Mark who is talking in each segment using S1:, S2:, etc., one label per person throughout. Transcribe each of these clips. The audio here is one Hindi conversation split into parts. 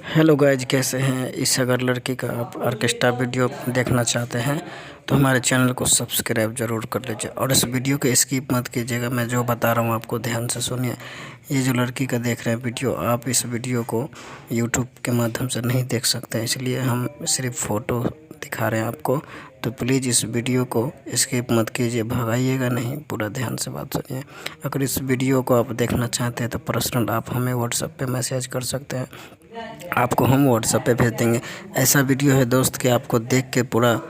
S1: हेलो गाइज, कैसे हैं। इस अगर लड़की का आप ऑर्केस्ट्रा वीडियो देखना चाहते हैं तो हमारे चैनल को सब्सक्राइब ज़रूर कर लीजिए और इस वीडियो को स्किप मत कीजिएगा। मैं जो बता रहा हूँ आपको ध्यान से सुनिए। ये जो लड़की का देख रहे हैं वीडियो, आप इस वीडियो को यूट्यूब के माध्यम से नहीं देख सकते, इसलिए हम सिर्फ फ़ोटो दिखा रहे हैं आपको। तो प्लीज़ इस वीडियो को स्किप मत कीजिए, भगाइएगा नहीं, पूरा ध्यान से बात सुनिए। अगर इस वीडियो को आप देखना चाहते हैं तो पर्सनल आप हमें व्हाट्सएप पे मैसेज कर सकते हैं, आपको हम व्हाट्सएप पे भेज देंगे। ऐसा वीडियो है दोस्त कि आपको देख के पूरा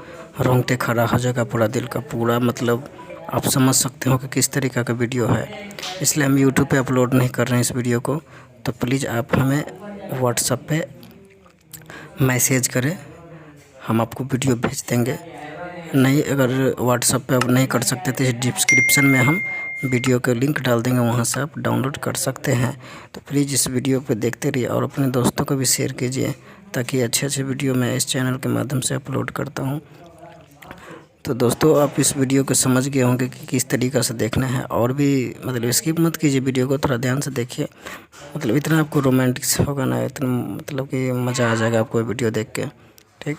S1: रोंगटे खड़ा हो जाएगा, पूरा दिल का पूरा मतलब आप समझ सकते हो कि किस तरीक़े का वीडियो है। इसलिए हम यूट्यूब पे अपलोड नहीं कर रहे हैं इस वीडियो को। तो प्लीज़ आप हमें व्हाट्सएप पे मैसेज करें, हम आपको वीडियो भेज देंगे। नहीं, अगर व्हाट्सएप पे आप नहीं कर सकते तो डिस्क्रिप्शन में हम वीडियो का लिंक डाल देंगे, वहाँ से आप डाउनलोड कर सकते हैं। तो प्लीज़ इस वीडियो पे देखते रहिए और अपने दोस्तों को भी शेयर कीजिए, ताकि अच्छे अच्छे वीडियो मैं इस चैनल के माध्यम से अपलोड करता हूँ। तो दोस्तों, आप इस वीडियो को समझ गए होंगे कि किस तरीक़ा से देखना है, और भी मतलब स्किप मत कीजिए, वीडियो को थोड़ा ध्यान से देखिए। मतलब इतना आपको रोमांटिक होगा ना, इतना मतलब कि मज़ा आ जाएगा आपको वीडियो देख के। ठीक,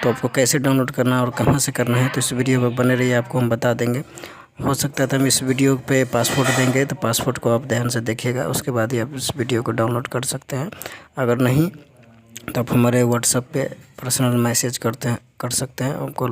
S1: तो आपको कैसे डाउनलोड करना है और कहाँ से करना है तो इस वीडियो पर बने रहिए, आपको हम बता देंगे। हो सकता है तो हम इस वीडियो पे पासपोर्ट देंगे, तो पासपोर्ट को आप ध्यान से देखिएगा, उसके बाद ही आप इस वीडियो को डाउनलोड कर सकते हैं। अगर नहीं तो आप हमारे व्हाट्सएप पे पर्सनल मैसेज कर सकते हैं, आपको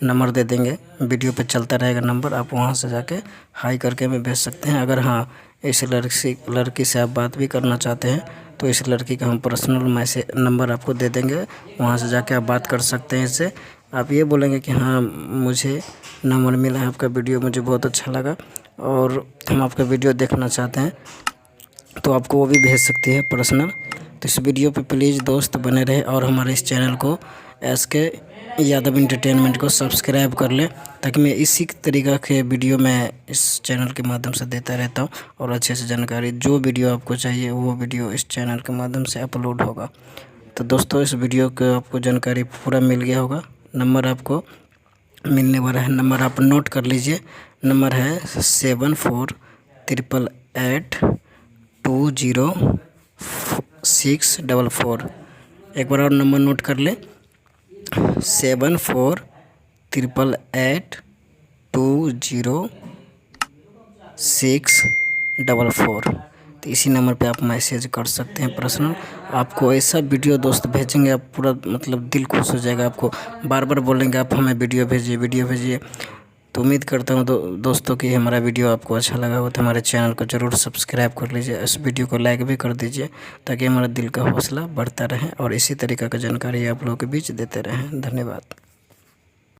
S1: नंबर दे देंगे, वीडियो पे चलता रहेगा नंबर, आप वहाँ से जाके हाई करके हमें भेज सकते हैं। अगर हाँ, इस लड़की से आप बात भी करना चाहते हैं तो इस लड़की का हम पर्सनल मैसेज नंबर आपको दे देंगे, वहाँ से जाके आप बात कर सकते हैं इससे। आप ये बोलेंगे कि हाँ, मुझे नंबर मिला है आपका, वीडियो मुझे बहुत अच्छा लगा और हम आपका वीडियो देखना चाहते हैं, तो आपको वो भी भेज सकती है पर्सनल। तो इस वीडियो पे प्लीज़ दोस्त बने रहे और हमारे इस चैनल को SK यादव एंटरटेनमेंट को सब्सक्राइब कर लें, ताकि मैं इसी तरीक़ा के वीडियो मैं इस चैनल के माध्यम से देता रहता हूँ और अच्छे से जानकारी, जो वीडियो आपको चाहिए वो वीडियो इस चैनल के माध्यम से अपलोड होगा। तो दोस्तों, इस वीडियो को आपको जानकारी पूरा मिल गया होगा। नंबर आपको मिलने वाला है, नंबर आप नोट कर लीजिए। नंबर है 7488820644। एक बार और नंबर नोट कर ले, 7488820644। तो इसी नंबर पे आप मैसेज कर सकते हैं पर्सनल। आपको ऐसा वीडियो दोस्त भेजेंगे, आप पूरा मतलब दिल खुश हो जाएगा, आपको बार बार बोलेंगे आप हमें वीडियो भेजिए, वीडियो भेजिए। तो उम्मीद करता हूँ दोस्तों कि हमारा वीडियो आपको अच्छा लगा हो, तो हमारे चैनल को ज़रूर सब्सक्राइब कर लीजिए, इस वीडियो को लाइक भी कर दीजिए, ताकि हमारा दिल का हौसला बढ़ता रहे और इसी तरीक़े का जानकारी आप लोगों के बीच देते रहें। धन्यवाद।